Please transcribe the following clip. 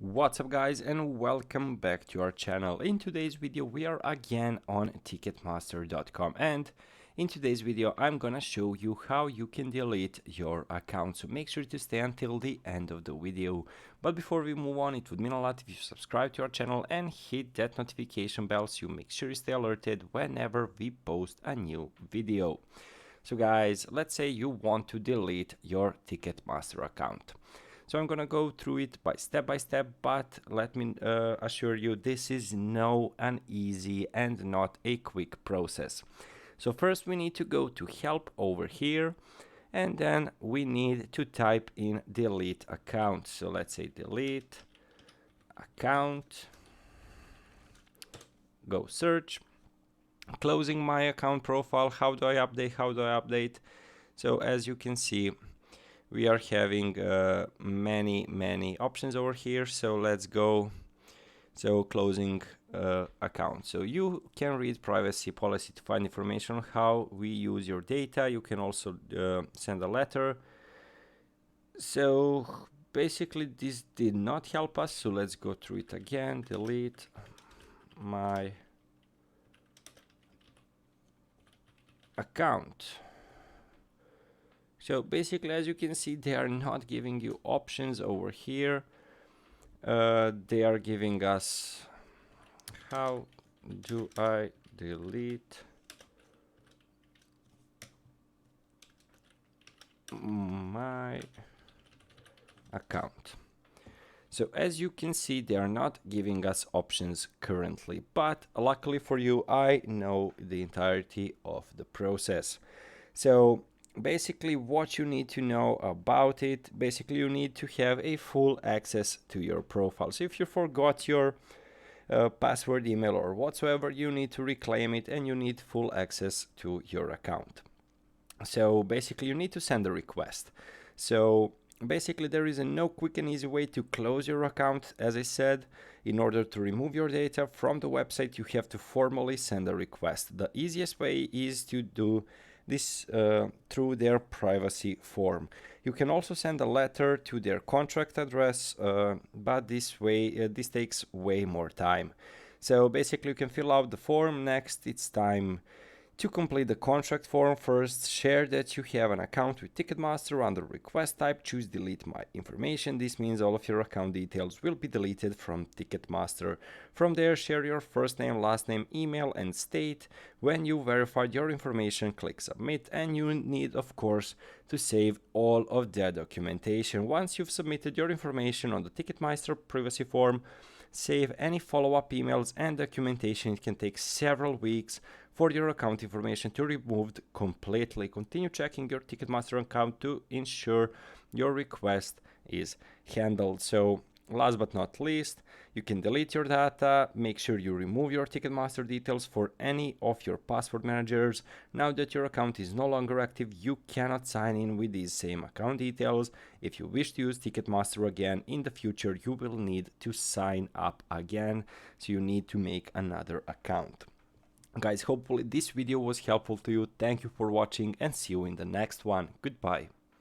What's up guys, and welcome back to our channel. In today's video we are again on Ticketmaster.com, and in today's video I'm gonna show you how you can delete your account, so make sure to stay until the end of the video. But before we move on, it would mean a lot if you subscribe to our channel and hit that notification bell so you make sure you stay alerted whenever we post a new video. So guys, let's say you want to delete your Ticketmaster account. So I'm gonna go through it step by step, but let me assure you this is no an easy and not a quick process. So first we need to go to help over here, and then we need to type in delete account. So let's say delete account, go search, closing my account profile. How do I update? So as you can see, we are having many options over here. So let's go. So closing account. So you can read privacy policy to find information on how we use your data. You can also send a letter. So basically this did not help us. So let's go through it again. Delete my account. So basically, as you can see, they are not giving you options over here. They are giving us, how do I delete my account? So as you can see, they are not giving us options currently, but luckily for you, I know the entirety of the process. So basically what you need to know about it, basically you need to have a full access to your profile. So if you forgot your password, email or whatsoever, you need to reclaim it and you need full access to your account. So basically you need to send a request. So basically there is no quick and easy way to close your account. As I said, in order to remove your data from the website, you have to formally send a request. The easiest way is to do this through their privacy form. You can also send a letter to their contract address, but this takes way more time. So basically you can fill out the form. Next, it's time to complete the contract form. First, share that you have an account with Ticketmaster. Under request type, choose delete my information. This means all of your account details will be deleted from Ticketmaster. From there, share your first name, last name, email and state. When you verified your information, click submit, and you need of course to save all of that documentation. Once you've submitted your information on the Ticketmaster privacy form, save any follow-up emails and documentation. It can take several weeks for your account information to be removed completely. Continue checking your Ticketmaster account to ensure your request is handled. So last but not least, you can delete your data. Make sure you remove your Ticketmaster details for any of your password managers. Now that your account is no longer active, you cannot sign in with these same account details. If you wish to use Ticketmaster again in the future, you will need to sign up again. So you need to make another account. Guys, hopefully this video was helpful to you. Thank you for watching and see you in the next one. Goodbye.